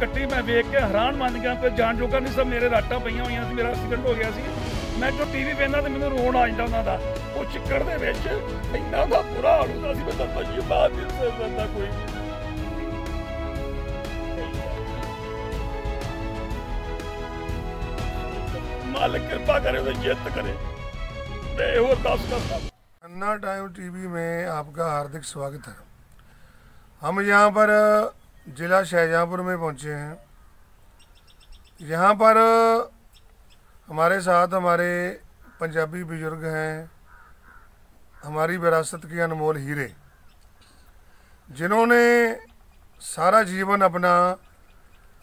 ਕੱਟੀ मैं वेख के हैरान बन गया, कोई जान जोगा नहीं, सब मेरे राटां पईयां होईयां सी, मेरा एक्सीडेंट हो गया सी। मैं जो टीवी वेखदा ते मैनूं रोण आ जांदा उन्हां दा, ਉਹ चिक्कड़ दे विच ਇੰਨਾ ਦਾ ਬੁਰਾ ਹਾਲ ਹੁੰਦਾ ਸੀ, मैं ਤੁਹਾਨੂੰ ਜੀ ਬਾਤ ਨਹੀਂ ਦੱਸ ਸਕਦਾ ਕੋਈ। मालिक कृपा करे तो जिद करे, मैं और दस करता। अन्ना टाइम टीवी में आपका हार्दिक स्वागत है। हम यहाँ पर ज़िला शाहजहाँपुर में पहुँचे हैं। यहाँ पर हमारे साथ हमारे पंजाबी बुजुर्ग हैं, हमारी विरासत के अनमोल हीरे, जिन्होंने सारा जीवन अपना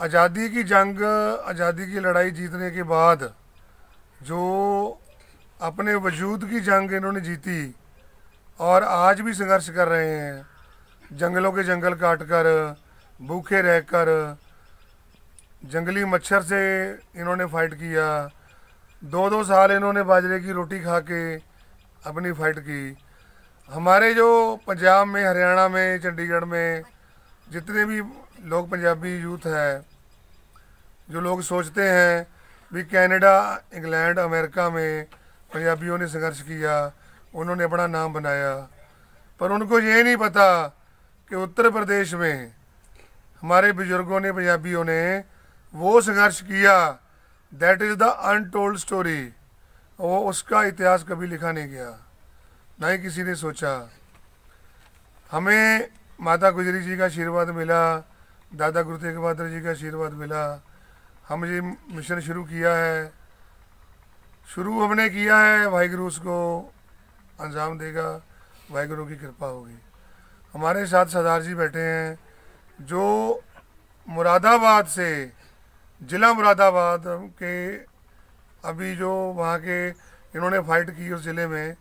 आज़ादी की जंग, आज़ादी की लड़ाई जीतने के बाद जो अपने वजूद की जंग इन्होंने जीती और आज भी संघर्ष कर रहे हैं। जंगलों के जंगल काट कर, भूखे रहकर, जंगली मच्छर से इन्होंने फ़ाइट किया। 2-2 साल इन्होंने बाजरे की रोटी खा के अपनी फ़ाइट की। हमारे जो पंजाब में, हरियाणा में, चंडीगढ़ में जितने भी लोग पंजाबी यूथ है, जो लोग सोचते हैं भी कनाडा, इंग्लैंड, अमेरिका में पंजाबियों ने संघर्ष किया, उन्होंने अपना नाम बनाया, पर उनको ये नहीं पता कि उत्तर प्रदेश में हमारे बुजुर्गों ने, पंजाबियों ने वो संघर्ष किया। That is the untold story. वो उसका इतिहास कभी लिखा नहीं गया, ना ही किसी ने सोचा। हमें माता गुजरी जी का आशीर्वाद मिला, दादा गुरु तेग बहादुर जी का आशीर्वाद मिला। हम ये मिशन शुरू किया है, शुरू हमने किया है, वाहिगुरु उसको अंजाम देगा, वाहिगुरु की कृपा होगी। हमारे साथ सरदार जी बैठे हैं जो मुरादाबाद से, ज़िला मुरादाबाद के, अभी जो वहाँ के इन्होंने फ़ाइट की उस ज़िले में,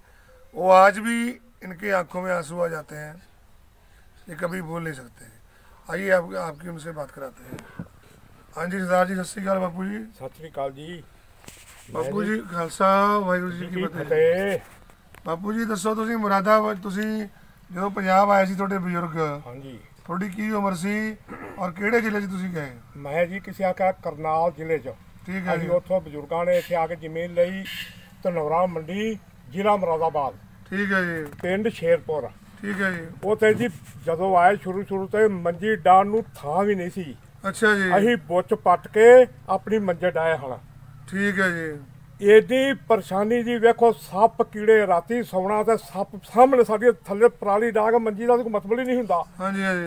वो आज भी इनके आंखों में आंसू आ जाते हैं, ये कभी भूल नहीं सकते। आइए आपकी उनसे बात कराते हैं। हाँ जी सरदार जी, सत श्री अकाल बापू जी। सत श्री अकाल जी। बापू जी खालसा वाहिगुरू जी की फतेह। बापू जी दसो, तुसीं मुरादाबाद, तुसीं ਜਦੋਂ ਪੰਜਾਬ ਆਏ ਸੀ, ਤੁਹਾਡੇ ਬਜ਼ੁਰਗ, ਹਾਂਜੀ, ਤੁਹਾਡੀ ਕੀ ਉਮਰ ਸੀ ਔਰ ਕਿਹੜੇ ਜ਼ਿਲ੍ਹੇ 'ਚ ਤੁਸੀਂ ਗਏ? ਮੈਂ ਜੀ ਕਿਸੇ ਆਖਿਆ ਕਰਨਾਲ ਜ਼ਿਲ੍ਹੇ 'ਚ। ਠੀਕ ਹੈ ਜੀ। ਉੱਥੋਂ ਬਜ਼ੁਰਗਾਂ ਨੇ ਇੱਥੇ ਆ ਕੇ ਜ਼ਮੀਨ ਲਈ, ਧਨੌਰਾ ਮੰਡੀ, ਜ਼ਿਲ੍ਹਾ ਮੁਰਾਦਾਬਾਦ। ਠੀਕ ਹੈ ਜੀ। ਪਿੰਡ ਸ਼ੇਰਪੁਰ। ਠੀਕ ਹੈ ਜੀ। ਉੱਥੇ ਜੀ ਜਦੋਂ ਆਏ ਸ਼ੁਰੂ ਤੇ ਮੰਜੀ ਡਾਣ ਨੂੰ ਥਾਂ ਵੀ ਨਹੀਂ ਸੀ। ਅੱਛਾ ਜੀ। ਅਸੀਂ ਬੁੱਚ ਪੱਟ ਕੇ ਆਪਣੀ ਮੰਜੇ ਡਾਏ ਹਨ। ਠੀਕ ਹੈ ਜੀ। एडी परेशानी जी, वेखो सप कीड़े, राती सौना तो सप सामने साडी थले पराली डाग, मंजी का कोई मतलब ही नहीं हुंदा।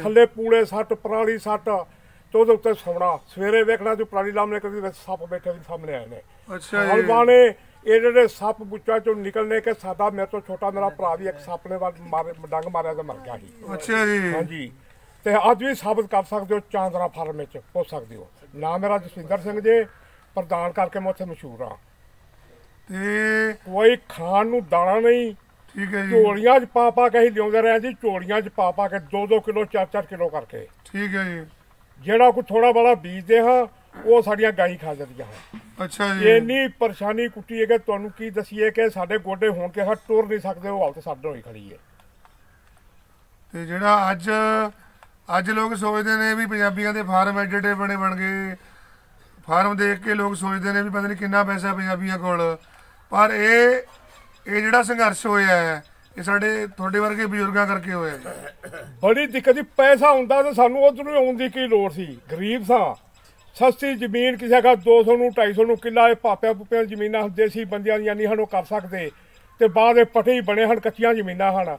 थले पूले सट, पराली सट, तो ਉਹਦੇ ਉੱਤੇ ਸੌਣਾ। ਸਵੇਰੇ ਵੇਖਣਾ ਜੋ ਪਰਾਲੀ ਲਾਮਨੇ ਕਦੀ ਵਿੱਚ ਸੱਪ ਬੈਠੇ ਸਾਹਮਣੇ ਆਏ ਨੇ। ਅੱਛਾ ਜੀ। ਹਲਵਾ ਨੇ ਇਹ ਜਿਹੜੇ ਸੱਪ ਬੁੱਚਾ ਚੋਂ ਨਿਕਲਨੇ ਕਿ ਸਾਡਾ, ਮੇਰੇ ਤੋਂ ਛੋਟਾ ਮੇਰਾ ਭਰਾ ਵੀ ਇੱਕ ਸੱਪ ਨੇ ਡੰਗ ਮਾਰਿਆ ਤੇ ਮਰ ਗਿਆ ਸੀ। ਅੱਛਾ ਜੀ। ਹਾਂਜੀ, ਤੇ ਅੱਜ ਵੀ ਸਾਬਤ ਕਰ ਸਕਦੇ ਹੋ, ਚਾਂਦਰਾ ਫਾਰਮ ਵਿੱਚ ਪੁੱਛ ਸਕਦੇ ਹੋ। ਨਾ ਮੇਰਾ ਜਸਵਿੰਦਰ ਸਿੰਘ ਜੇ, ਪ੍ਰਧਾਨ ਕਰਕੇ ਮੈਂ ਉੱਥੇ ਮਸ਼ਹੂਰ ਹਾਂ। ਤੇ ਕੋਈ ਖਾਣ ਨੂੰ ਦਾਣਾ ਨਹੀਂ। ਠੀਕ ਹੈ ਜੀ। ਝੋਲੀਆਂ 'ਚ ਪਾ ਪਾ ਕੇ ਅਸੀਂ ਲਿਆਉਂਦੇ ਰਹੇ ਜੀ, ਝੋਲੀਆਂ 'ਚ ਪਾ ਪਾ ਕੇ 2-2 ਕਿਲੋ, 4-4 ਕਿਲੋ ਕਰਕੇ। ਠੀਕ ਹੈ ਜੀ। ਜਿਹੜਾ ਕੋਈ ਥੋੜਾ ਬੜਾ ਬੀਜਦੇ ਹਾਂ ਉਹ ਸਾਡੀਆਂ ਗਾਈ ਖਾ ਜਾਂਦੀਆਂ ਹਨ। ਅੱਛਾ ਜੀ। ਇੰਨੀ ਪਰੇਸ਼ਾਨੀ ਕੁੱਟੀ ਹੈ ਕਿ ਤੁਹਾਨੂੰ ਕੀ ਦਸੀਏ ਕਿ ਸਾਡੇ ਗੋਡੇ ਹੋਣ ਕੇ ਹਾਂ ਟੁਰ ਨਹੀਂ ਸਕਦੇ, ਉਹ ਹਾਲਤ ਸਾਡੇ ਹੋਈ ਖੜੀ ਹੈ। ਤੇ ਜਿਹੜਾ ਅੱਜ ਲੋਕ ਸੋਚਦੇ ਨੇ ਵੀ ਪੰਜਾਬੀਆਂ ਦੇ ਫਾਰਮ ਐਡੇ ਬਣ ਗਏ, ਫਾਰਮ ਦੇਖ ਕੇ ਲੋਕ ਸੋਚਦੇ ਨੇ ਵੀ ਪਤਾ ਨਹੀਂ ਕਿੰਨਾ ਪੈਸਾ ਪੰਜਾਬੀਆਂ ਕੋਲ, ਪਰ ਇਹ ਜਿਹੜਾ ਸੰਘਰਸ਼ ਹੋਇਆ ਹੈ ਇਹ ਸਾਡੇ ਤੁਹਾਡੇ ਵਰਗੇ ਬਜ਼ੁਰਗਾਂ ਕਰਕੇ ਹੋਇਆ। ਬੜੀ ਦਿੱਕਤ ਸੀ। ਪੈਸਾ ਹੁੰਦਾ ਤਾਂ ਸਾਨੂੰ ਉੱਧਰੋਂ ਆਉਣ ਦੀ ਕੀ ਲੋੜ ਸੀ, ਗਰੀਬ ਸਾਂ। ਸਸਤੀ ਜ਼ਮੀਨ ਕਿਸੇ ਦਾ 200 ਨੂੰ 250 ਨੂੰ ਕਿੱਲਾ, ਇਹ ਪਾਪਿਆਂ ਪੁੱਪਿਆਂ ਜ਼ਮੀਨਾਂ ਦੇਸੀ ਬੰਦਿਆਂ ਦੀਆਂ ਨਹੀਂ ਹਨ, ਉਹ ਕਰ ਸਕਦੇ। ਤੇ ਬਾਅਦ ਇਹ ਪੱਠੇ ਹੀ ਬਣੇ ਹਨ, ਕੱਚੀਆਂ ਜ਼ਮੀਨਾਂ ਹਨ।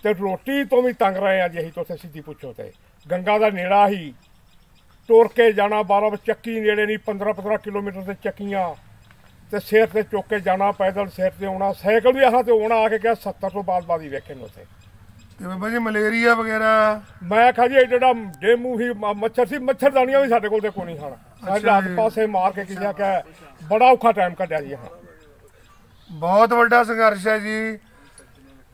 ਤੇ ਰੋਟੀ ਤੋਂ ਵੀ ਤੰਗ ਰਹੇ ਆ ਜੀ ਅਸੀਂ। ਤੋਂ ਸਿੱਧੀ ਪੁੱਛੋ ਤੇ ਗੰਗਾ ਦਾ ਨੇੜਾ ਹੀ, ਤੁਰ ਕੇ ਜਾਣਾ, 12 ਚੱਕੀ ਨੇੜੇ ਨਹੀਂ, 15-15 ਕਿਲੋਮੀਟਰ ਤੇ ਚੱਕੀਆਂ, ਤੇ ਸਿਰ ਤੇ ਚੁੱਕ ਕੇ ਜਾਣਾ, ਪੈਦਲ ਸਿਰ ਤੇ ਆਉਣਾ। ਸਾਈਕਲ ਵੀ ਆਹ ਤੇ ਆਉਣਾ ਆ ਕੇ ਕਿਹਾ 70 ਤੋਂ ਬਾਅਦ ਹੀ ਵੇਖੇ ਨੇ ਉੱਥੇ। ਤੇ ਬਾਬਾ ਜੀ ਮਲੇਰੀਆ ਵਗੈਰਾ, ਮੈਂ ਕਿਹਾ ਜੀ ਜਿਹੜਾ ਡੇਮੂ ਹੀ ਮੱਛਰ ਸੀ, ਮੱਛਰਦਾਨੀਆਂ ਵੀ ਸਾਡੇ ਕੋਲ ਤੇ ਕੋਈ ਨਹੀਂ ਹਨ। ਸਾਡੇ ਹੱਥ ਪਾਸੇ ਮਾਰ ਕੇ ਕਿਸੇ ਆਖਿਆ ਬੜਾ ਔਖਾ ਟਾਈਮ ਕੱਢਿਆ ਜੀ। ਬਹੁਤ ਵੱਡਾ ਸੰਘਰਸ਼ ਹੈ ਜੀ,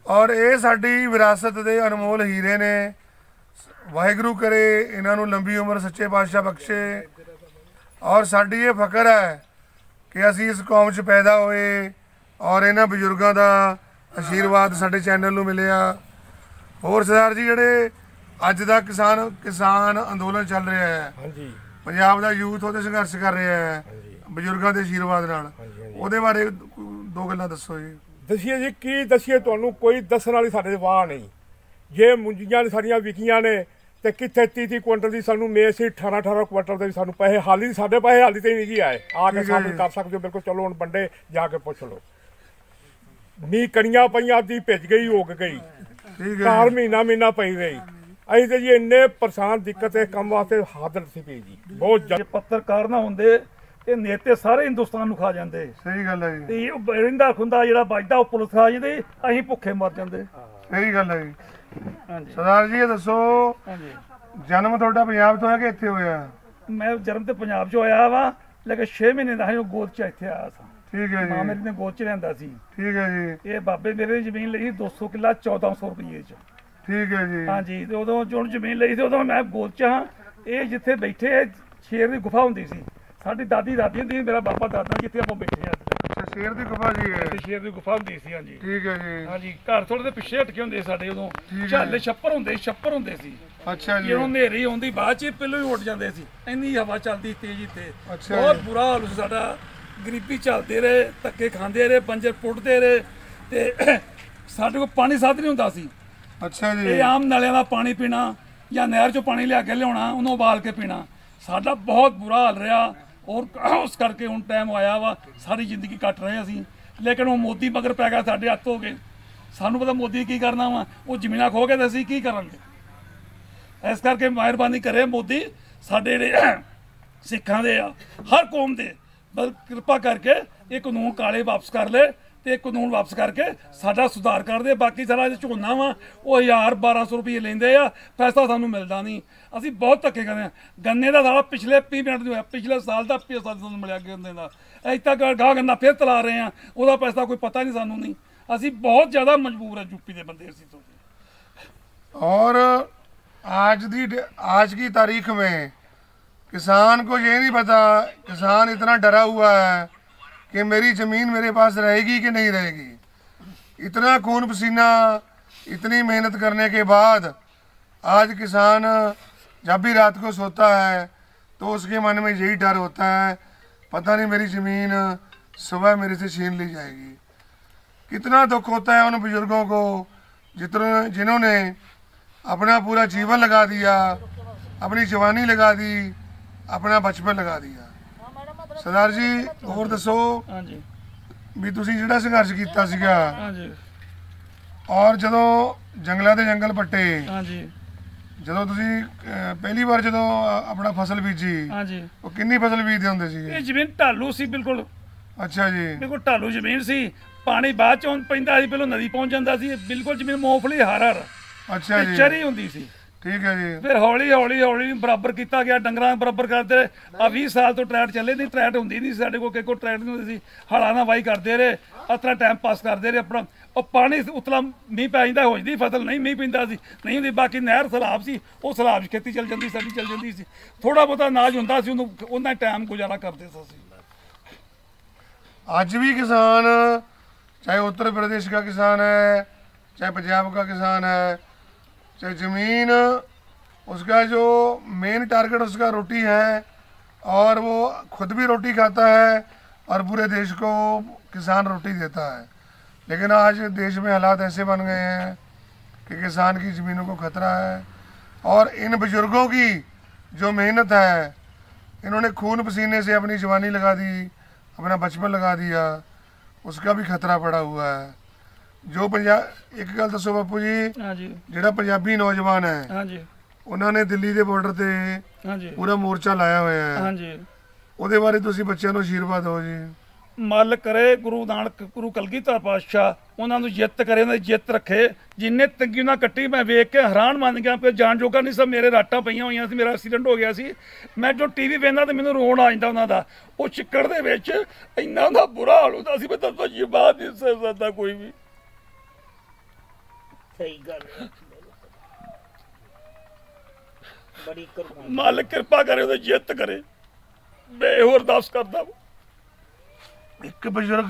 ਔਰ ਇਹ ਸਾਡੀ ਵਿਰਾਸਤ ਦੇ ਅਨਮੋਲ ਹੀਰੇ ਨੇ। ਵਾਹਿਗੁਰੂ ਕਰੇ ਇਹਨਾਂ ਨੂੰ ਲੰਬੀ ਉਮਰ ਸੱਚੇ ਪਾਤਸ਼ਾਹ ਬਖਸ਼ੇ। ਔਰ ਸਾਡੀ ਇਹ ਫਖਰ ਹੈ ਕਿ ਅਸੀਂ ਇਸ ਕੌਮ 'ਚ ਪੈਦਾ ਹੋਏ ਔਰ ਇਹਨਾਂ ਬਜ਼ੁਰਗਾਂ ਦਾ ਆਸ਼ੀਰਵਾਦ ਸਾਡੇ ਚੈਨਲ ਨੂੰ ਮਿਲਿਆ। ਹੋਰ ਸਰਦਾਰ ਜੀ ਜਿਹੜੇ ਅੱਜ ਦਾ ਕਿਸਾਨ ਅੰਦੋਲਨ ਚੱਲ ਰਿਹਾ ਹੈ। ਹਾਂਜੀ ਪੰਜਾਬ ਦਾ ਯੂਥ ਉਹਦੇ ਸੰਘਰਸ਼ ਕਰ ਰਿਹਾ ਹੈ ਬਜ਼ੁਰਗਾਂ ਦੇ ਆਸ਼ੀਰਵਾਦ ਨਾਲ। ਉਹਦੇ ਬਾਰੇ ਦੋ ਗੱਲਾਂ ਦੱਸੋ ਜੀ। ਦੱਸੀਏ ਜੀ, ਕੀ ਦੱਸੀਏ ਤੁਹਾਨੂੰ, ਕੋਈ ਦੱਸਣ ਵਾਲੀ ਸਾਡੇ ਵਾਹ ਨਹੀਂ। ਜੇ ਮੁੰਜੀਆਂ ਸਾਡੀਆਂ ਵਿਕੀਆਂ ਨੇ ਤੇ ਕਿੱਥੇ 30 ਕੁਇੰਟਲ ਦੀ ਸਾਨੂੰ ਮੇਸ ਸੀ, 18 ਕੁਇੰਟਲ ਦੇ ਵੀ ਸਾਨੂੰ ਪੈਸੇ ਹਾਲੀ, ਸਾਡੇ ਪੈਸੇ ਹਾਲੀ ਤੇ ਨਹੀਂ ਜੀ ਆਏ। ਆ ਕੇ ਸਾਬਤ ਕਰ ਸਕਦੇ ਹੋ ਬਿਲਕੁਲ। ਚਲੋ ਹੁਣ ਬੰਡੇ ਜਾ ਕੇ ਪੁੱਛ ਲਓ। ਮੀਂਹ ਕਣੀਆਂ ਪਈਆਂ, ਦੀ ਭਿੱਜ ਗਈ, ਉੱਗ ਗਈ, ਘਰ ਮਹੀਨਾ ਪਈ ਰਹੀ। ਅਸੀਂ ਤੇ ਜੀ ਇੰਨੇ ਪਰੇਸ਼ਾਨ, ਦਿੱਕਤ ਇਹ ਕੰਮ ਵਾਸਤੇ ਹਾਦਲ ਸੀ ਪਈ ਜੀ ਬਹੁਤ ਜ਼ਿਆਦਾ। ਪੱਤਰਕਾਰ ਨਾ ਹੁੰਦੇ ਇਹ ਨੇਤੇ ਸਾਰੇ ਹਿੰਦੁਸਤਾਨ ਨੂੰ ਖਾ ਜਾਂਦੇ। ਸਹੀ ਗੱਲ ਹੈ ਜੀ। ਤੇ ਉਹ ਰਿੰਦਾ ਖੁੰਦਾ ਜਿਹੜਾ ਵੱਜਦਾ ਉਹ ਪੁਲਿਸ ਖਾ ਜਾਂਦੀ, ਅਸੀਂ ਭੁੱਖੇ ਮਰ ਜਾਂਦੇ। ਸਹੀ ਗੱਲ ਹੈ ਜੀ। ਹਾਂਜੀ ਸਰਦਾਰ ਜੀ ਇਹ ਦੱਸੋ, ਹਾਂਜੀ, ਜਨਮ ਤੁਹਾਡਾ ਪੰਜਾਬ ਤੋਂ ਹੋਇਆ ਕਿ ਇੱਥੇ ਹੋਇਆ? ਮੈਂ ਜਨਮ ਤੇ ਪੰਜਾਬ 'ਚ ਹੋਇਆ ਵਾ, ਲੇਕਿਨ 6 ਮਹੀਨੇ ਦਾ ਉਹ ਗੋਦ 'ਚ ਇੱਥੇ ਆਇਆ ਸਾਂ। ਠੀਕ ਹੈ ਮਾਂ ਜੀ। ਮੇਰੀ ਨੇ ਗੋਦ 'ਚ ਲਿਆਂਦਾ ਸੀ। ਠੀਕ ਹੈ ਜੀ। ਇਹ ਬਾਬੇ ਮੇਰੇ ਨੇ ਜ਼ਮੀਨ ਲਈ 200 ਕਿੱਲਾ 1400 ਰੁਪਏ 'ਚ। ਠੀਕ ਹੈ ਜੀ। ਹਾਂਜੀ, ਤੇ ਉਦੋਂ ਜੋ ਜ਼ਮੀਨ ਲਈ ਸੀ ਉਦੋਂ ਮੈਂ ਗੋਦ 'ਚ ਹਾਂ। ਇਹ ਜਿੱਥੇ ਬੈਠੇ ਸ਼ੇਰ ਦੀ ਗੁਫਾ ਹੁੰਦੀ ਸੀ, ਸਾਡੀ ਦਾਦੀ ਹੁੰਦੀ ਸੀ, ਮੇਰਾ ਬਾਬਾ ਦਾਦਾ ਜਿੱਥੇ ਆਪਾਂ ਬੈਠੇ ਆ। ਅੱਛਾ, ਸ਼ੇਰ ਦੀ ਗੁਫਾ ਜੀ ਹੈ। ਸ਼ੇਰ ਦੀ ਗੁਫਾ ਹੁੰਦੀ ਸੀ। ਹਾਂਜੀ ਠੀਕ ਹੈ ਜੀ। ਹਾਂਜੀ, ਘਰ ਥੋੜੇ ਦੇ ਪਿੱਛੇ ਹਟਕੇ ਹੁੰਦੇ ਸਾਡੇ ਉਦੋਂ। ਹੈ। ਝੱਲ ਛੱਪਰ ਹੁੰਦੇ ਸੀ। ਅੱਛਾ ਜੀ। ਜਦੋਂ ਹਨੇਰੀ ਆਉਂਦੀ ਬਾਅਦ 'ਚ ਪਹਿਲਾਂ ਹੀ ਉੱਡ ਜਾਂਦੇ ਸੀ, ਇੰਨੀ ਹਵਾ ਚੱਲਦੀ ਤੇਜ਼ ਤੇ। ਅੱਛਾ ਬਹੁਤ ਜੀ। ਬੁਰਾ ਹਾਲ ਸੀ ਸਾਡਾ। ਗਰੀਬੀ ਚੱਲਦੇ ਰਹੇ, ਧੱਕੇ ਖਾਂਦੇ ਰਹੇ, ਬੰਜਰ ਪੁੱਟਦੇ ਰਹੇ, ਤੇ ਸਾਡੇ ਕੋਲ ਪਾਣੀ ਸਾਧ ਨਹੀਂ ਹੁੰਦਾ ਸੀ। ਅੱਛਾ ਜੀ। ਇਹ ਆਮ ਨਾਲਿਆਂ ਦਾ ਪਾਣੀ ਪੀਣਾ ਜਾਂ ਨਹਿਰ 'ਚੋਂ ਪਾਣੀ ਲਿਆ ਕੇ ਲਿਆਉਣਾ, ਉਹਨੂੰ ਉਬਾਲ ਕੇ ਪੀਣਾ। ਸਾਡਾ ਬਹੁਤ ਬੁਰਾ ਹਾਲ ਰਿਹਾ। ਔਰ ਉਸ ਕਰਕੇ ਹੁਣ ਟਾਈਮ ਆਇਆ ਵਾ, ਸਾਰੀ ਜ਼ਿੰਦਗੀ ਕੱਟ ਰਹੇ ਅਸੀਂ। ਲੇਕਿਨ ਉਹ ਮੋਦੀ ਮਗਰ ਪੈ ਗਿਆ, ਸਾਡੇ ਹੱਥ ਹੋ ਗਏ। ਸਾਨੂੰ ਪਤਾ ਮੋਦੀ ਕੀ ਕਰਨਾ ਵਾ, ਉਹ ਜ਼ਮੀਨਾਂ ਖੋ ਕੇ ਤਾਂ ਅਸੀਂ ਕੀ ਕਰਾਂਗੇ। ਇਸ ਕਰਕੇ ਮਿਹਰਬਾਨੀ ਕਰੇ ਮੋਦੀ, ਸਾਡੇ ਜਿਹੜੇ ਸਿੱਖਾਂ ਦੇ ਆ, ਹਰ ਕੌਮ ਦੇ, ਬਸ ਕਿਰਪਾ ਕਰਕੇ ਇਹ ਕਾਨੂੰਨ ਕਾਲੇ ਵਾਪਸ ਕਰ ਲੈ, ਤੇ ਕਾਨੂੰਨ ਵਾਪਸ ਕਰਕੇ ਸਾਡਾ ਸੁਧਾਰ ਕਰ ਦੇ। ਬਾਕੀ ਸਾਰਾ ਝੋਨਾ ਵਾ ਉਹ 1000-1200 ਰੁਪਏ ਲੈਂਦੇ ਆ, ਪੈਸਾ ਸਾਨੂੰ ਮਿਲਦਾ ਨਹੀਂ। ਅਸੀਂ ਬਹੁਤ ਧੱਕੇ ਕਰਦੇ ਹਾਂ। ਗੰਨੇ ਦਾ ਸਾਡਾ ਪਿਛਲੇ 20 ਮਿੰਟ ਹੋਇਆ, ਪਿਛਲੇ ਸਾਲ ਦਾ ਪੈਸਾ ਸਾਨੂੰ ਮਿਲਿਆ ਗੰਨੇ ਦਾ। ਅਜੇ ਤੱਕ ਗਾਹ ਗੰਨਾ ਫਿਰ ਤਲਾ ਰਹੇ ਆ, ਉਹਦਾ ਪੈਸਾ ਕੋਈ ਪਤਾ ਨਹੀਂ ਸਾਨੂੰ ਨਹੀਂ। ਅਸੀਂ बहुत ज़्यादा मजबूर है यूपी के बंदे इसी तो। और आज की तारीख में किसान को ये नहीं पता, किसान इतना डरा हुआ है कि मेरी ज़मीन मेरे पास रहेगी कि नहीं रहेगी। इतना खून पसीना, इतनी मेहनत करने के बाद आज किसान जब भी रात को सोता है तो उसके मन में यही डर होता है, पता नहीं मेरी ज़मीन सुबह मेरे से छीन ली जाएगी। कितना दुख होता है उन बुज़ुर्गों को जिन्होंने अपना पूरा जीवन लगा दिया, अपनी जवानी लगा दी, अपना बचपन लगा दिया। सरदार जी और दसो भी तुसी जिहड़ा संघर्ष कीता सीगा और जदों जंगलों के जंगल पट्टे, ਜਦੋਂ ਤੁਸੀਂ ਪਹਿਲੀ ਵਾਰ ਜਦੋਂ ਆਪਣਾ ਫਸਲ ਬੀਜੀ, ਉਹ ਕਿੰਨੀ ਫਸਲ ਬੀਜਦੇ ਹੁੰਦੇ ਸੀਗੇ? ਇਹ ਜ਼ਮੀਨ ਢਾਲੂ ਸੀ ਬਿਲਕੁਲ। ਅੱਛਾ ਜੀ। ਬਿਲਕੁਲ ਢਾਲੂ ਜ਼ਮੀਨ ਸੀ, ਪਾਣੀ ਬਾਅਦ ਚੋਂ ਪੈਂਦਾ ਸੀ, ਪਹਿਲਾਂ ਨਦੀ ਪਹੁੰਚ ਜਾਂਦਾ ਸੀ। ਬਿਲਕੁਲ ਜ਼ਮੀਨ ਮੂੰਗਫਲੀ ਹਰ ਅੱਛਾ ਜੀ ਚਰੀ ਹੁੰਦੀ ਸੀ। ਠੀਕ ਹੈ ਜੀ। ਫਿਰ ਹੌਲੀ ਹੌਲੀ ਬਰਾਬਰ ਕੀਤਾ ਗਿਆ, ਡੰਗਰਾਂ ਬਰਾਬਰ ਕਰਦੇ। ਆ 20 ਸਾਲ ਤੋਂ ਟਰੈਕਟ ਚੱਲੇ ਨਹੀਂ, ਟਰੈਕਟ ਹੁੰਦੀ ਨਹੀਂ ਸਾਡੇ ਕੋਲ, ਕੋਈ ਟਰੈਕਟ ਨਹੀਂ ਹੁੰਦੀ ਸੀ। ਹਲਾਂ ਨਾਲ ਵਾਈ ਕਰਦੇ ਰਹੇ, ਅਤਰਾ ਟਾਈਮ ਪਾਸ ਕਰਦੇ ਰਹੇ ਆਪਣਾ। ਉਹ ਪਾਣੀ ਉਤਲਾ ਮੀਂਹ ਪੈ ਜਾਂਦਾ, ਹੋ ਜਾਂਦੀ ਫਸਲ, ਨਹੀਂ ਮੀਂਹ ਪੈਂਦਾ ਸੀ ਨਹੀਂ ਹੁੰਦੀ। ਬਾਕੀ ਨਹਿਰ ਸਲਾਬ ਸੀ, ਉਹ ਸਲਾਬ 'ਚ ਖੇਤੀ ਚੱਲ ਜਾਂਦੀ, ਸਾਡੀ ਚੱਲ ਜਾਂਦੀ ਸੀ। ਥੋੜਾ ਬਹੁਤਾ ਅਨਾਜ ਹੁੰਦਾ ਸੀ, ਉਹਨੂੰ ਉਹਨਾਂ ਟਾਈਮ ਗੁਜ਼ਾਰਾ ਕਰਦੇ ਸੀ ਅਸੀਂ। आज भी किसान, चाहे उत्तर प्रदेश का किसान है, चाहे पंजाब का किसान है, चाहे ज़मीन उसका जो मेन टारगेट उसका रोटी है, और वो खुद भी रोटी खाता है और पूरे देश को किसान रोटी देता है। लेकिन आज देश में हालात ऐसे बन गए हैं कि किसान की ज़मीनों को खतरा है, और इन बुज़ुर्गों की जो मेहनत है, इन्होंने खून पसीने से अपनी जवानी लगा दी, अपना बचपन लगा दिया, उसका भी खतरा पड़ा हुआ है। जो एक गल दसो बापू जी, ਜਿਹੜਾ ਪੰਜਾਬੀ ਨੌਜਵਾਨ ਹੈ ਉਹਨਾਂ ਨੇ ਦਿੱਲੀ ਦੇ ਬਾਰਡਰ ਤੇ ਪੂਰਾ ਮੋਰਚਾ ਲਾਇਆ ਹੋਇਆ ਹੈ, ਉਹਦੇ ਬਾਰੇ ਤੁਸੀਂ ਬੱਚਿਆਂ ਨੂੰ ਅਸ਼ੀਰਵਾਦ ਦਿਓ ਜੀ। ਮੱਲ ਕਰੇ ਗੁਰੂ ਨਾਨਕ, ਗੁਰੂ ਕਲਗੀਧਰ ਪਾਤਸ਼ਾਹ ਉਹਨਾਂ ਨੂੰ ਜਿੱਤ ਕਰੇ, ਉਹਨਾਂ ਦੀ ਜਿੱਤ ਰੱਖੇ। ਜਿੰਨੇ ਤੰਗੀ ਨਾਲ ਕੱਟੀ, ਮੈਂ ਵੇਖ ਕੇ ਹੈਰਾਨ ਮੰਨ ਗਿਆ। ਫਿਰ ਜਾਣ ਜੋਗਾ ਨਹੀਂ ਸਭ, ਮੇਰੇ ਰਾਟਾਂ ਪਈਆਂ ਹੋਈਆਂ ਸੀ, ਮੇਰਾ ਐਕਸੀਡੈਂਟ ਹੋ ਗਿਆ ਸੀ। ਮੈਂ ਜੋ ਟੀਵੀ ਵੇਖਦਾ ਤੇ ਮੈਨੂੰ ਰੋਣ ਆ ਜਾਂਦਾ ਉਹਨਾਂ ਦਾ। ਉਹ ਚਿੱਕੜ ਦੇ ਵਿੱਚ ਇੰਨਾ ਦਾ ਬੁਰਾ ਹਾਲ ਹੁੰਦਾ ਸੀ, ਮੈਂ ਦੱਸੋ ਜੀ ਬਾਤ ਨਹੀਂ ਕਰ ਸਕਦਾ ਕੋਈ ਵੀ। ਸਹੀ ਗੱਲ ਹੈ, ਬੜੀ ਕੁਰਬਾਨੀ। ਮਾਲਕ ਕਿਰਪਾ ਕਰੇ, ਉਹਦੀ ਜਿੱਤ ਕਰੇ। ਮੈਂ ਇਹੋ ਅਰਦਾਸ ਕਰਦਾ। एक बुजुर्ग,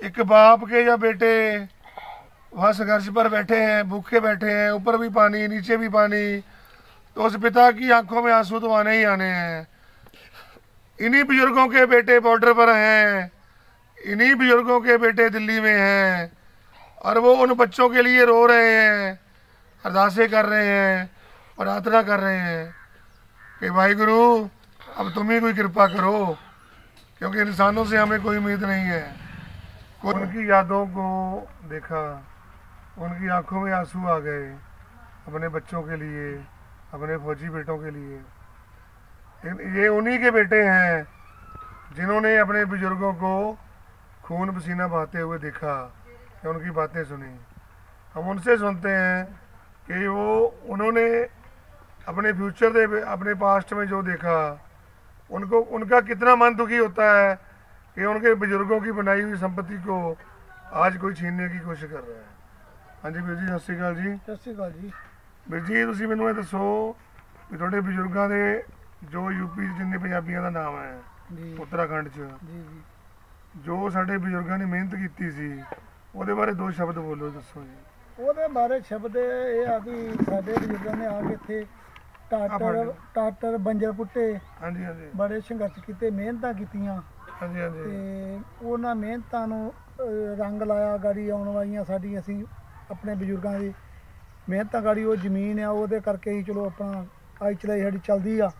एक बाप के या बेटे वहाँ संघर्ष पर बैठे हैं, भूखे बैठे हैं, ऊपर भी पानी नीचे भी पानी, तो उस पिता की आंखों में आंसू तो आने ही आने हैं। इन्हीं बुजुर्गों के बेटे बॉर्डर पर हैं, इन्हीं बुजुर्गों के बेटे दिल्ली में हैं, और वो उन बच्चों के लिए रो रहे हैं, अरदासें कर रहे हैं, प्रार्थना कर रहे हैं कि भाई गुरु अब तुम ही कोई कृपा करो, क्योंकि इंसानों से हमें कोई उम्मीद नहीं है। उनकी यादों को देखा, उनकी आंखों में आंसू आ गए, अपने बच्चों के लिए, अपने फौजी बेटों के लिए। ये उन्हीं के बेटे हैं जिन्होंने अपने बुजुर्गों को खून पसीना बहाते हुए देखा, या उनकी बातें सुनी। हम उनसे सुनते हैं कि उन्होंने अपने फ्यूचर दे, अपने पास्ट में जो देखा, उनका कितना मन दुखी होता है कि उनके बुजुर्गों की बनाई हुई संपत्ति को आज कोई छीनने की कोशिश कर रहा है। हाँ जी ਵੀਰ ਜੀ, ਸਤਿ ਸ਼੍ਰੀ ਅਕਾਲ ਜੀ। ਸਤਿ ਸ਼੍ਰੀ ਅਕਾਲ ਜੀ। ਵੀਰ ਜੀ ਤੁਸੀਂ ਮੈਨੂੰ ਇਹ ਦੱਸੋ ਵੀ ਤੁਹਾਡੇ ਬਜ਼ੁਰਗਾਂ ਦੇ ਜੋ ਯੂਪੀ 'ਚ ਜਿੰਨੇ ਪੰਜਾਬੀਆਂ ਦਾ ਨਾਮ ਹੈ ਜੀ ਉੱਤਰਾਖੰਡ 'ਚ, ਜੀ ਜੀ ਜੋ ਸਾਡੇ ਬਜ਼ੁਰਗਾਂ ਨੇ ਮਿਹਨਤ ਕੀਤੀ ਸੀ, ਉਹਦੇ ਬਾਰੇ ਦੋ ਸ਼ਬਦ ਬੋਲੋ, ਦੱਸੋ ਜੀ। ਉਹਦੇ ਬਾਰੇ ਸ਼ਬਦ ਇਹ ਆ ਵੀ ਸਾਡੇ ਬਜ਼ੁਰਗਾਂ ਨੇ ਆ ਕੇ ਇੱਥੇ ਟਾਟਰ ਬੰਜਰ ਪੁੱਟੇ, ਹਾਂਜੀ ਹਾਂਜੀ ਬੜੇ ਸੰਘਰਸ਼ ਕੀਤੇ, ਮਿਹਨਤਾਂ ਕੀਤੀਆਂ, ਹਾਂਜੀ ਹਾਂਜੀ ਤੇ ਉਹਨਾਂ ਮਿਹਨਤਾਂ ਨੂੰ ਰੰਗ ਲਾਇਆ। ਗਾੜੀ ਆਉਣ ਵਾਲੀਆਂ ਸਾਡੀ, ਅਸੀਂ ਆਪਣੇ ਬਜ਼ੁਰਗਾਂ ਦੀ ਮਿਹਨਤਾਂ ਗਾੜੀ ਉਹ ਜ਼ਮੀਨ ਆ, ਉਹਦੇ ਕਰਕੇ ਹੀ ਚਲੋ ਆਪਣਾ ਆਈ ਚਲਾਈ ਸਾਡੀ ਚੱਲਦੀ ਆ।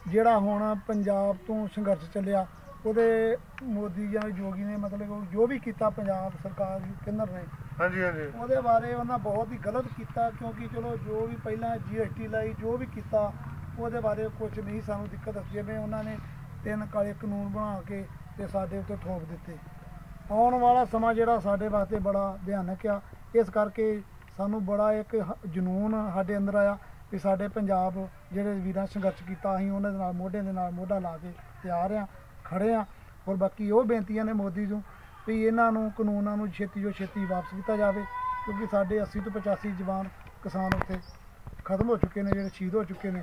ਜਿਹੜਾ ਹੁਣ ਪੰਜਾਬ ਤੋਂ ਸੰਘਰਸ਼ ਚੱਲਿਆ, ਉਹਦੇ ਮੋਦੀ ਜਾਂ ਜੋਗੀ ਨੇ ਮਤਲਬ ਜੋ ਵੀ ਕੀਤਾ ਪੰਜਾਬ ਸਰਕਾਰ ਕੇਂਦਰ ਨੇ, ਹਾਂਜੀ ਹਾਂਜੀ ਉਹਦੇ ਬਾਰੇ ਉਹਨਾਂ ਬਹੁਤ ਹੀ ਗਲਤ ਕੀਤਾ, ਕਿਉਂਕਿ ਚਲੋ ਜੋ ਵੀ ਪਹਿਲਾਂ GST ਲਾਈ, ਜੋ ਵੀ ਕੀਤਾ, ਉਹਦੇ ਬਾਰੇ ਕੁਝ ਨਹੀਂ ਸਾਨੂੰ ਦਿੱਕਤ। ਜਿਵੇਂ ਉਹਨਾਂ ਨੇ 3 ਕਾਲੇ ਕਾਨੂੰਨ ਬਣਾ ਕੇ ਤੇ ਸਾਡੇ ਉੱਤੇ ਥੋਪ ਦਿੱਤੇ। ਆਉਣ ਵਾਲਾ ਸਮਾਂ ਜਿਹੜਾ ਸਾਡੇ ਵਾਸਤੇ ਬੜਾ ਭਿਆਨਕ ਆ, ਇਸ ਕਰਕੇ ਸਾਨੂੰ ਬੜਾ ਇੱਕ ਜਨੂਨ ਸਾਡੇ ਅੰਦਰ ਆਇਆ ਵੀ ਸਾਡੇ ਪੰਜਾਬ ਜਿਹੜੇ ਵੀਰਾਂ ਸੰਘਰਸ਼ ਕੀਤਾ, ਅਸੀਂ ਉਹਨਾਂ ਦੇ ਨਾਲ ਮੋਢੇ ਦੇ ਨਾਲ ਮੋਢਾ ਲਾ ਕੇ ਤਿਆਰ ਆ, ਖੜੇ ਆ। ਔਰ ਬਾਕੀ ਉਹ ਬੇਨਤੀਆਂ ਨੇ ਮੋਦੀ ਨੂੰ ਵੀ ਇਹਨਾਂ ਨੂੰ ਕਾਨੂੰਨਾਂ ਨੂੰ ਛੇਤੀ ਤੋਂ ਛੇਤੀ ਵਾਪਸ ਕੀਤਾ ਜਾਵੇ, ਕਿਉਂਕਿ ਸਾਡੇ 80 ਤੋਂ 85 ਜਵਾਨ ਕਿਸਾਨ ਉੱਥੇ ਖਤਮ ਹੋ ਚੁੱਕੇ ਨੇ, ਜਿਹੜੇ ਸ਼ਹੀਦ ਹੋ ਚੁੱਕੇ ਨੇ।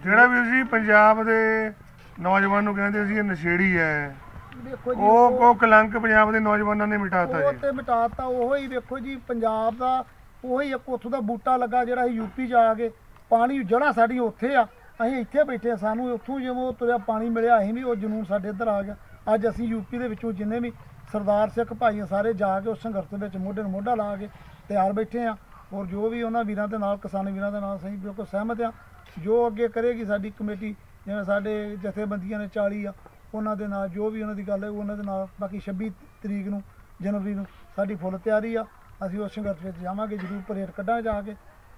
ਜਿਹੜਾ ਵੀ ਜੀ ਪੰਜਾਬ ਦੇ ਨੌਜਵਾਨ ਨੂੰ ਕਹਿੰਦੇ ਸੀ ਇਹ ਨਸ਼ੇੜੀ ਹੈ, ਵੇਖੋ ਜੀ ਉਹ ਕਲੰਕ ਪੰਜਾਬ ਦੇ ਨੌਜਵਾਨਾਂ ਨੇ ਮਿਟਾਤਾ ਉਹ ਜੀ। ਤੇ ਮਿਟਾਤਾ। ਉਹ ਹੀ ਵੇਖੋ ਜੀ ਪੰਜਾਬ ਦਾ ਉਹੀ ਇੱਕ ਉੱਥੋਂ ਦਾ ਬੂਟਾ ਲੱਗਾ ਜਿਹੜਾ ਅਸੀਂ ਯੂਪੀ 'ਚ ਆ ਕੇ ਪਾਣੀ ਜੜ੍ਹਾਂ ਸਾਡੀਆਂ ਉੱਥੇ ਆ, ਅਸੀਂ ਇੱਥੇ ਬੈਠੇ ਆ, ਸਾਨੂੰ ਉੱਥੋਂ ਜਿਵੇਂ ਤੁਰਿਆ ਪਾਣੀ ਮਿਲਿਆ, ਅਸੀਂ ਵੀ ਉਹ ਜਨੂਨ ਸਾਡੇ ਇੱਧਰ ਆ ਗਿਆ। ਅੱਜ ਅਸੀਂ ਯੂਪੀ ਦੇ ਵਿੱਚੋਂ ਜਿੰਨੇ ਵੀ ਸਰਦਾਰ ਸਿੱਖ ਭਾਈ ਸਾਰੇ ਜਾ ਕੇ ਉਸ ਸੰਘਰਸ਼ ਦੇ ਵਿੱਚ ਮੋਢੇ ਨੂੰ ਮੋਢਾ ਲਾ ਕੇ ਤਿਆਰ ਬੈਠੇ ਆ। ਔਰ ਜੋ ਵੀ ਉਹਨਾਂ ਵੀਰਾਂ ਦੇ ਨਾਲ, ਕਿਸਾਨ ਵੀਰਾਂ ਦੇ ਨਾਲ ਅਸੀਂ ਬਿਲਕੁਲ ਸਹਿਮਤ ਆ। ਜੋ ਅੱਗੇ ਕਰੇਗੀ ਸਾਡੀ ਕਮੇਟੀ, ਜਿਵੇਂ ਸਾਡੇ ਜਥੇਬੰਦੀਆਂ ਨੇ 40 ਆ, ਉਹਨਾਂ ਦੇ ਨਾਲ ਜੋ ਵੀ ਉਹਨਾਂ ਦੀ ਗੱਲ ਹੈ ਉਹਨਾਂ ਦੇ ਨਾਲ। ਬਾਕੀ 26 ਤਰੀਕ ਨੂੰ ਜਨਵਰੀ ਨੂੰ ਸਾਡੀ ਫੁੱਲ ਤਿਆਰੀ ਆ, ਅਸੀਂ ਉਸ ਸੰਘਰਸ਼ ਵਿੱਚ ਜਾਵਾਂਗੇ, ਜ਼ਰੂਰ ਪਰੇਡ ਕੱਢਾਂਗੇ ਜਾ ਕੇ।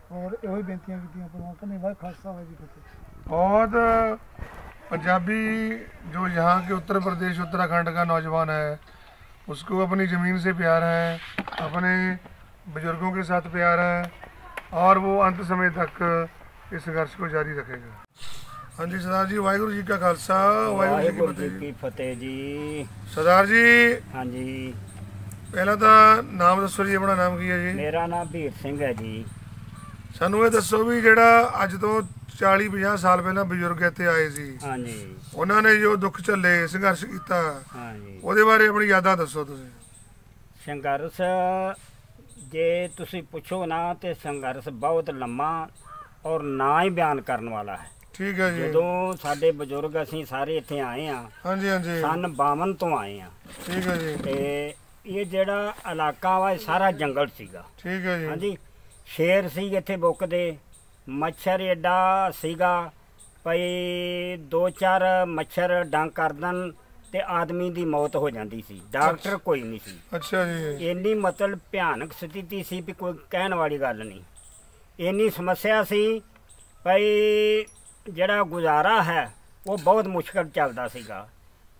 और यही बेनतियां की परमात्मा भाई खालसा वाहिगुरू जी फतेह। बहुत पंजाबी जो यहाँ के उत्तर प्रदेश उत्तराखंड का नौजवान है, उसको अपनी ज़मीन से प्यार है, अपने बुजुर्गों के साथ प्यार है, और वो अंत समय तक इस संघर्ष को जारी रखेगा। हाँ जी सरदार जी, वाहिगुरू जी का खालसा, वाहिगुरू जी की फतेह जी। सरदार जी हाँ जी, पहला तो नाम दसो जी, अपना नाम की है जी? मेरा नाम भीर सिंह है जी। ਸਾਨੂੰ ਇਹ ਦੱਸੋ ਵੀ ਜਿਹੜਾ ਅੱਜ ਤੋਂ 40-50 ਸਾਲ ਪਹਿਲਾਂ ਬਜ਼ੁਰਗ ਇੱਥੇ ਆਏ ਸੀ, ਹਾਂਜੀ, ਉਹਨਾਂ ਨੇ ਜੋ ਦੁੱਖ ਝੱਲੇ, ਸੰਘਰਸ਼ ਕੀਤਾ, ਹਾਂਜੀ, ਉਹਦੇ ਬਾਰੇ ਆਪਣੀ ਯਾਦਾਂ ਦੱਸੋ ਤੁਸੀਂ। ਸੰਘਰਸ਼ ਜੇ ਤੁਸੀਂ ਪੁੱਛੋ ਨਾ ਤੇ ਸੰਘਰਸ਼ ਬਹੁਤ ਲੰਮਾ ਔਰ ਨਾ ਹੀ ਬਿਆਨ ਕਰਨ ਵਾਲਾ ਹੈ। ਠੀਕ ਹੈ ਜੀ। ਜਦੋਂ ਸਾਡੇ ਬਜ਼ੁਰਗ ਅਸੀਂ ਸਾਰੇ ਇੱਥੇ ਆਏ ਆ, ਹਾਂਜੀ ਹਾਂਜੀ, ਸਨ 52 ਤੋਂ ਆਏ ਆ। ਠੀਕ ਹੈ ਜੀ। ਤੇ ਇਹ ਜਿਹੜਾ ਇਲਾਕਾ ਵਾ ਇਹ ਸਾਰਾ ਜੰਗਲ ਸੀਗਾ। ਠੀਕ ਹੈ ਜੀ। ਹਾਂਜੀ, ਸ਼ੇਰ ਸੀ ਇੱਥੇ ਬੁੱਕਦੇ, ਮੱਛਰ ਐਡਾ ਸੀਗਾ ਭਈ 2-4 ਮੱਛਰ ਡੰਗ ਕਰ ਦੇਣ ਤੇ ਆਦਮੀ ਦੀ ਮੌਤ ਹੋ ਜਾਂਦੀ ਸੀ, ਡਾਕਟਰ ਕੋਈ ਨਹੀਂ ਸੀ। ਅੱਛਾ ਜੀ। ਇੰਨੀ ਮਤਲਬ ਭਿਆਨਕ ਸਥਿਤੀ ਸੀ ਵੀ ਕੋਈ ਕਹਿਣ ਵਾਲੀ ਗੱਲ ਨਹੀਂ। ਇੰਨੀ ਸਮੱਸਿਆ ਸੀ ਭਈ ਜਿਹੜਾ ਗੁਜ਼ਾਰਾ ਹੈ ਉਹ ਬਹੁਤ ਮੁਸ਼ਕਲ ਚੱਲਦਾ ਸੀਗਾ।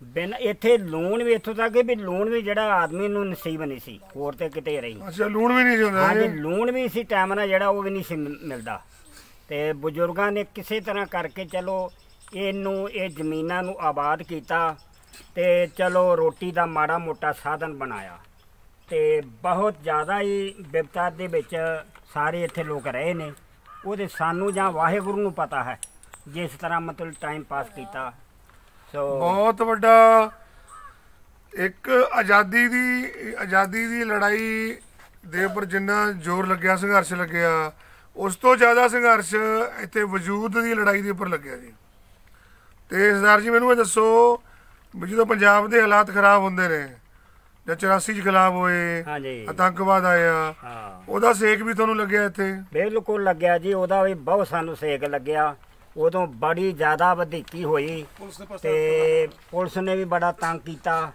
ਬਿਨ ਇੱਥੇ ਲੂਣ ਵੀ, ਇੱਥੋਂ ਤੱਕ ਵੀ ਲੂਣ ਵੀ ਜਿਹੜਾ ਆਦਮੀ ਨੂੰ ਨਸੀਬ ਨਹੀਂ ਸੀ, ਹੋਰ ਤੇ ਕਿਤੇ ਰਹੀ। ਅੱਛਾ, ਲੂਣ ਵੀ ਨਹੀਂ ਸੀ ਹੁੰਦਾ? ਹਾਂਜੀ, ਲੂਣ ਵੀ ਸੀ ਟਾਈਮ ਨਾਲ ਜਿਹੜਾ ਉਹ ਵੀ ਨਹੀਂ ਸੀ ਮਿਲਦਾ। ਤੇ ਬਜ਼ੁਰਗਾਂ ਨੇ ਕਿਸੇ ਤਰ੍ਹਾਂ ਕਰਕੇ ਚਲੋ ਇਹ ਜ਼ਮੀਨਾਂ ਨੂੰ ਆਬਾਦ ਕੀਤਾ ਤੇ ਚਲੋ ਰੋਟੀ ਦਾ ਮਾੜਾ ਮੋਟਾ ਸਾਧਨ ਬਣਾਇਆ। ਤੇ ਬਹੁਤ ਜ਼ਿਆਦਾ ਹੀ ਬਿਪਤਾ ਦੇ ਵਿੱਚ ਸਾਰੇ ਇੱਥੇ ਲੋਕ ਰਹੇ ਨੇ। ਉਹਦੇ ਸਾਨੂੰ ਜਾਂ ਵਾਹਿਗੁਰੂ ਨੂੰ ਪਤਾ ਹੈ ਜਿਸ ਤਰ੍ਹਾਂ ਮਤਲਬ ਟਾਈਮ ਪਾਸ ਕੀਤਾ। ਬਹੁਤ ਵੱਡਾ ਇੱਕ ਆਜ਼ਾਦੀ ਦੀ ਲੜਾਈ ਦੇ ਉੱਪਰ ਜਿੰਨਾ ਜ਼ੋਰ ਲੱਗਿਆ, ਸੰਘਰਸ਼ ਲੱਗਿਆ, ਉਸ ਤੋਂ ਜ਼ਿਆਦਾ ਸੰਘਰਸ਼ ਇੱਥੇ ਵਜੂਦ ਦੀ ਲੜਾਈ ਦੇ ਉੱਪਰ ਲੱਗਿਆ ਜੀ। ਤੇ ਸਰਦਾਰ ਜੀ ਮੈਨੂੰ ਇਹ ਦੱਸੋ ਵੀ ਜਦੋਂ ਪੰਜਾਬ ਦੇ ਹਾਲਾਤ ਖਰਾਬ ਹੁੰਦੇ ਨੇ ਜਾਂ 84 ਚ ਖਿਲਾਫ ਹੋਏ, ਹਾਂਜੀ ਆਤੰਕਵਾਦ ਆਇਆ, ਹਾਂ ਉਹਦਾ ਸੇਕ ਵੀ ਤੁਹਾਨੂੰ ਲੱਗਿਆ ਇੱਥੇ? ਬਿਲਕੁਲ ਲੱਗਿਆ ਜੀ, ਉਹਦਾ ਵੀ ਬਹੁਤ ਸਾਨੂੰ ਸੇਕ ਲੱਗਿਆ। ਉਦੋਂ ਬੜੀ ਜ਼ਿਆਦਾ ਵਧੀਕੀ ਹੋਈ ਤੇ ਪੁਲਿਸ ਨੇ ਵੀ ਬੜਾ ਤੰਗ ਕੀਤਾ।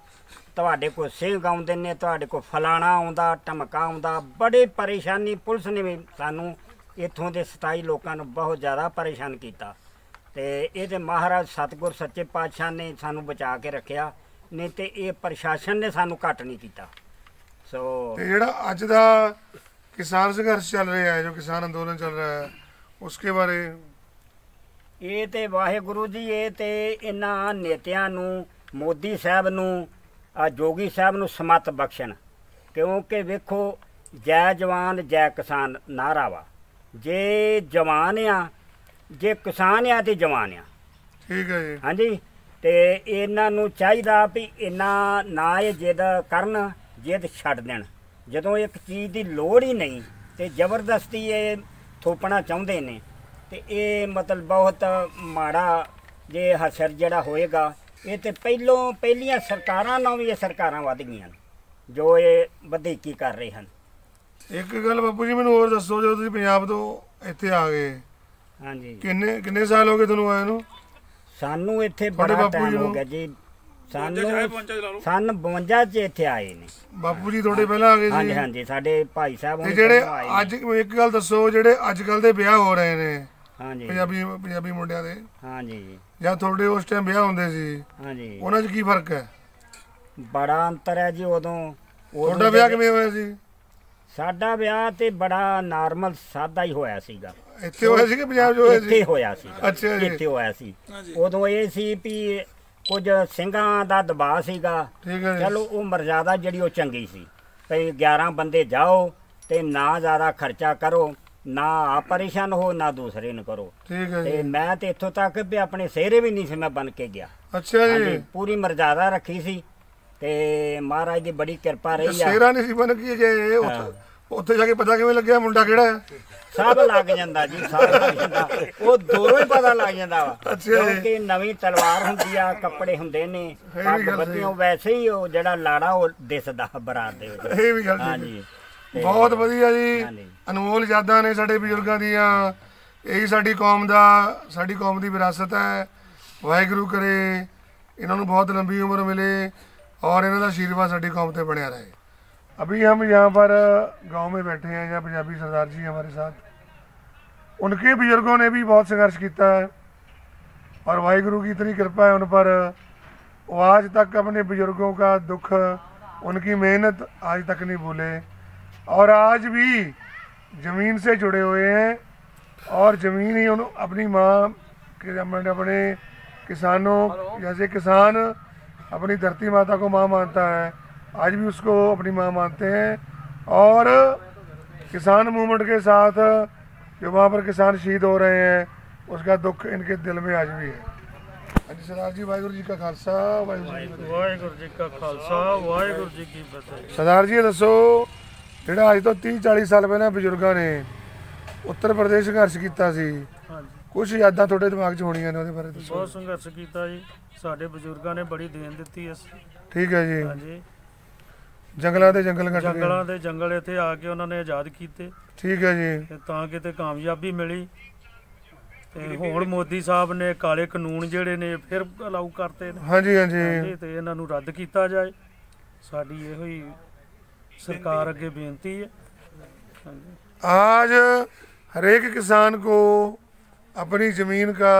ਤੁਹਾਡੇ ਕੋਲ ਸਿੰਘ ਆਉਂਦੇ ਨੇ, ਤੁਹਾਡੇ ਕੋਲ ਫਲਾਣਾ ਆਉਂਦਾ, ਧਮਕਾ ਆਉਂਦਾ, ਬੜੀ ਪਰੇਸ਼ਾਨੀ। ਪੁਲਿਸ ਨੇ ਵੀ ਸਾਨੂੰ ਇੱਥੋਂ ਦੇ 27 ਲੋਕਾਂ ਨੂੰ ਬਹੁਤ ਜ਼ਿਆਦਾ ਪਰੇਸ਼ਾਨ ਕੀਤਾ ਤੇ ਇਹ ਤੇ ਮਹਾਰਾਜ ਸਤਿਗੁਰ ਸੱਚੇ ਪਾਤਸ਼ਾਹ ਨੇ ਸਾਨੂੰ ਬਚਾ ਕੇ ਰੱਖਿਆ, ਨਹੀਂ ਤੇ ਇਹ ਪ੍ਰਸ਼ਾਸਨ ਨੇ ਸਾਨੂੰ ਘੱਟ ਨਹੀਂ ਕੀਤਾ। ਸੋ ਤੇ ਜਿਹੜਾ ਅੱਜ ਦਾ ਕਿਸਾਨ ਸੰਘਰਸ਼ ਚੱਲ ਰਿਹਾ ਹੈ, ਜੋ ਕਿਸਾਨ ਅੰਦੋਲਨ ਚੱਲ ਰਿਹਾ ਹੈ, ਉਸਕੇ ਬਾਰੇ? ਇਹ ਤੇ ਵਾਹਿਗੁਰੂ ਜੀ, ਇਹ ਤੇ ਇਹਨਾਂ ਨੇਤਿਆਂ ਨੂੰ, ਮੋਦੀ ਸਾਹਿਬ ਨੂੰ, ਜੋਗੀ ਸਾਹਿਬ ਨੂੰ ਸਮੱਤ ਬਖਸ਼ਣ, ਕਿਉਂਕਿ ਵੇਖੋ ਜੈ ਜਵਾਨ ਜੈ ਕਿਸਾਨ ਨਾਅਰਾ ਵਾ। ਜੇ ਜਵਾਨ ਆ, ਜੇ ਕਿਸਾਨ ਆ ਤੇ ਜਵਾਨ ਆ। ਠੀਕ ਹੈ ਜੀ। ਹਾਂਜੀ, ਤੇ ਇਹਨਾਂ ਨੂੰ ਚਾਹੀਦਾ ਵੀ ਇਹਨਾਂ ਨਾ ਇਹ ਜਿੱਦ ਕਰਨ, ਜਿੱਦ ਛੱਡ ਦੇਣ। ਜਦੋਂ ਇੱਕ ਚੀਜ਼ ਦੀ ਲੋੜ ਹੀ ਨਹੀਂ ਤੇ ਜ਼ਬਰਦਸਤੀ ਇਹ ਥੋਪਣਾ ਚਾਹੁੰਦੇ ਨੇ ਤੇ ਇਹ ਮਤਲਬ ਬਹੁਤ ਮਾੜਾ ਜੇ ਹਸ਼ਰ ਜਿਹੜਾ ਹੋਏਗਾ। ਇਹ ਤੇ ਪਹਿਲੀਆਂ ਸਰਕਾਰਾਂ ਨਾਲੋਂ ਵੀ ਇਹ ਸਰਕਾਰਾਂ ਵੱਧ ਗਈਆਂ ਨੇ ਜੋ ਇਹ ਵਧੀਕੀ ਕਰ ਰਹੇ ਹਨ। ਇੱਕ ਗੱਲ ਬਾਪੂ ਜੀ ਮੈਨੂੰ ਹੋਰ ਦੱਸੋ, ਜਦੋਂ ਤੁਸੀਂ ਪੰਜਾਬ ਤੋਂ ਇੱਥੇ ਆ ਗਏ, ਹਾਂਜੀ, ਕਿੰਨੇ ਸਾਲ ਹੋ ਗਏ ਤੁਹਾਨੂੰ ਆਏ ਨੂੰ? ਸਾਨੂੰ ਇੱਥੇ ਤੁਹਾਡੇ ਬੜਾ ਬਾਪੂ ਜੀ ਟਾਈਮ ਹੋ ਨੂੰ? ਗਿਆ ਜੀ। ਸਾਨੂੰ ਸੰਨ 52 ਚ ਇੱਥੇ ਆਏ ਨੇ। ਬਾਪੂ ਜੀ ਤੁਹਾਡੇ ਪਹਿਲਾਂ ਆ ਗਏ ਹਾਂਜੀ ਸੀ? ਹਾਂਜੀ, ਸਾਡੇ ਭਾਈ ਸਾਹਿਬ ਤੇ ਹੁਣ ਜਿਹੜੇ ਪਹਿਲਾਂ ਆਏ ਨੇ। ਅੱਜ ਇੱਕ ਗੱਲ ਦੱਸੋ, ਜਿਹੜੇ ਅੱਜ ਕੱਲ ਦੇ ਵਿਆਹ ਹੋ ਰਹੇ ਨੇ ਹਾਂਜੀ ਪੰਜਾਬੀ ਮੁੰਡਿਆਂ ਦੇ, ਹਾਂਜੀ ਜਾਂ ਤੁਹਾਡੇ ਉਸ ਟਾਈਮ ਵਿਆਹ ਹੁੰਦੇ ਸੀ, ਹਾਂਜੀ, ਉਹਨਾਂ 'ਚ ਕੀ ਫਰਕ ਹੈ? ਬੜਾ ਅੰਤਰ ਹੈ ਜੀ। ਉਦੋਂ ਤੁਹਾਡਾ ਵਿਆਹ ਕਿਵੇਂ ਹੋਇਆ ਸੀ? ਸਾਡਾ ਵਿਆਹ ਤੇ ਬੜਾ ਨਾਰਮਲ ਸਾਦਾ ਹੀ ਹੋਇਆ ਸੀਗਾ। ਇੱਥੇ ਹੋਇਆ ਸੀ ਕਿ ਪੰਜਾਬ 'ਚ ਹੋਇਆ ਸੀ? ਇੱਥੇ ਹੋਇਆ ਸੀ। ਅੱਛਾ ਜੀ। ਇੱਥੇ ਹੋਇਆ ਸੀ। ਉਦੋਂ ਇਹ ਸੀ ਵੀ ਕੁਝ ਸਿੰਘਾਂ ਦਾ ਦਬਾਅ ਸੀਗਾ। ਠੀਕ ਹੈ ਜੀ। ਚਲੋ ਉਹ ਮਰਜ਼ਾਦਾ ਜਿਹੜੀ ਉਹ ਚੰਗੀ ਸੀ ਭਈ 11 ਬੰਦੇ ਜਾਓ ਤੇ ਨਾ ਜ਼ਿਆਦਾ ਖਰਚਾ ਕਰੋ, ਨਾ ਆਪ ਪਰੇਸ਼ਾਨ ਹੋ, ਨਾ ਦੂਸਰੇ ਨੂੰ ਕਰੋ। ਠੀਕ ਹੈ ਤੇ ਜੀ। ਮੈਂ ਤੇ ਇੱਥੋਂ ਤੱਕ ਵੀ ਆਪਣੇ ਸਿਹਰੇ ਵੀ ਨਹੀਂ ਸੀ ਮੈਂ ਬਣ ਕੇ ਗਿਆ। ਅੱਛਾ ਹਾਂਜੀ, ਜੀ। ਪੂਰੀ ਮਰਜ਼ਾਦਾ ਰੱਖੀ ਸੀ ਤੇ ਮਹਾਰਾਜ ਦੀ ਬੜੀ ਕਿਰਪਾ ਰਹੀ ਆ। ਸ਼ੇਰਾਂ ਨਹੀਂ ਸੀ ਬਣ ਕੇ ਗਏ ਉੱਥੇ ਜਾ ਕੇ ਪਤਾ ਕਿਵੇਂ ਲੱਗਿਆ ਮੁੰਡਾ ਕਿਹੜਾ ਹੈ? ਸਭ ਲੱਗ ਜਾਂਦਾ ਜੀ, ਸਭ ਲੱਗ ਜਾਂਦਾ। ਉਹ ਦੂਰੋਂ ਹੀ ਪਤਾ ਲੱਗ ਜਾਂਦਾ ਵਾ, ਅੱਛਾ ਜੀ। ਕਿਉਂਕਿ ਨਵੀਂ ਤਲਵਾਰ ਹੁੰਦੀ ਆ, ਕੱਪੜੇ ਹੁੰਦੇ ਨੇ, ਵੀ ਪੱਗ ਗੱਲ ਬੰਨ੍ਹੀ, ਉਹ ਵੈਸੇ ਹੀ ਉਹ ਜਿਹੜਾ ਲਾੜਾ ਉਹ ਦਿਸਦਾ ਬਰਾਤ ਦੇ ਵਿੱਚ। ਇਹ ਵੀ ਗੱਲ ਠੀਕ ਹੈ। ਹਾਂਜੀ, ਬਹੁਤ ਵਧੀਆ ਜੀ। ਹਾਂਜੀ। ਅਨਮੋਲ ਯਾਦਾਂ ਨੇ ਸਾਡੇ ਬਜ਼ੁਰਗਾਂ ਦੀਆਂ। ਇਹੀ ਸਾਡੀ ਕੌਮ ਦੀ ਵਿਰਾਸਤ ਹੈ। ਵਾਹਿਗੁਰੂ ਕਰੇ ਇਹਨਾਂ ਨੂੰ ਬਹੁਤ ਲੰਬੀ उम्र मिले और इन्हों का आशीर्वाद साड़ी कौम पे बनया रहे। अभी हम यहाँ पर गांव में बैठे हैं, यहाँ पंजाबी सरदार जी हमारे साथ, उनके बुजुर्गों ने भी बहुत संघर्ष किया है और वाहिगुरु की इतनी कृपा है उन पर, वो आज तक अपने बुजुर्गों का दुख, उनकी मेहनत आज तक नहीं भूले और आज भी ज़मीन से जुड़े हुए हैं और ज़मीन ही अपनी माँ के अपने किसानों, जैसे किसान अपनी धरती माता को माँ मानता है, आज भी उसको अपनी माँ मानते हैं और किसान मूवमेंट के साथ जो वहाँ पर किसान शहीद हो रहे हैं उसका दुख इनके दिल में आज भी है। हाँ जी सरदार जी, वाहिगुरू जी का खालसा, ਵਾਹਿਗੁਰੂ ਜੀ ਕਾ ਖਾਲਸਾ, ਵਾਹਿਗੁਰੂ ਜੀ ਕੀ ਫਤਿਹ। सरदार जी दसो, ਜਿਹੜਾ ਅੱਜ ਤੋਂ 30-40 ਸਾਲ ਪਹਿਲਾਂ ਬਜ਼ੁਰਗਾਂ ਨੇ ਉੱਤਰ ਪ੍ਰਦੇਸ਼ ਸੰਘਰਸ਼ ਕੀਤਾ ਸੀ, ਹਾਂਜੀ, ਕੁਝ ਯਾਦਾਂ ਤੁਹਾਡੇ ਦਿਮਾਗ 'ਚ ਹੋਣੀਆਂ ਨੇ, ਉਹਦੇ ਬਾਰੇ ਦੱਸੋ। ਬਹੁਤ ਸੰਘਰਸ਼ ਕੀਤਾ ਜੀ, ਸਾਡੇ ਬਜ਼ੁਰਗਾਂ ਨੇ ਬੜੀ ਦੇਣ ਦਿੱਤੀ ਇਸ। ਠੀਕ ਹੈ ਜੀ। ਹਾਂਜੀ, ਜੰਗਲਾਂ ਦੇ ਜੰਗਲ ਕੱਟ ਜੰਗਲਾਂ ਗਏ। ਦੇ ਜੰਗਲ ਇੱਥੇ ਆ ਕੇ ਉਹਨਾਂ ਨੇ ਆਜ਼ਾਦ ਕੀਤੇ ਠੀਕ ਹੈ ਜੀ। ਤੇ ਤਾਂ ਕਿਤੇ ਕਾਮਯਾਬੀ ਮਿਲੀ। ਤੇ ਹੁਣ ਮੋਦੀ ਸਾਹਿਬ ਨੇ ਕਾਲੇ ਕਾਨੂੰਨ ਜਿਹੜੇ ਨੇ ਫਿਰ ਅਲਾਉ ਕਰਤੇ ਨੇ। ਹਾਂਜੀ ਹਾਂਜੀ। ਹਾਂਜੀ, ਤੇ ਇਹਨਾਂ ਨੂੰ ਰੱਦ ਕੀਤਾ ਜਾਏ, ਸਾਡੀ ਇਹੋ ਹੀ ਸਰਕਾਰ ਅੱਗੇ ਬੇਨਤੀ ਹੈ। ਹਾਂਜੀ, आज हर एक किसान को अपनी ज़मीन का,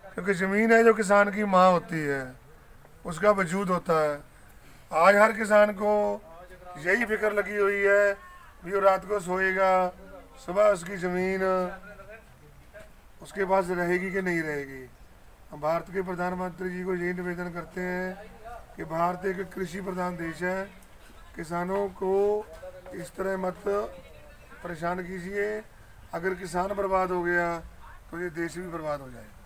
क्योंकि ज़मीन है जो किसान की माँ होती है, उसका वजूद होता है। आज हर किसान को यही फिक्र लगी हुई है भी वो रात को सोएगा, सुबह उसकी ज़मीन उसके पास रहेगी कि नहीं रहेगी। हम भारत के प्रधानमंत्री जी को यही निवेदन करते हैं कि भारत एक कृषि प्रधान देश है, किसानों को इस तरह मत परेशान कीजिए। अगर किसान बर्बाद हो गया तो ये देश भी बर्बाद हो जाएगा।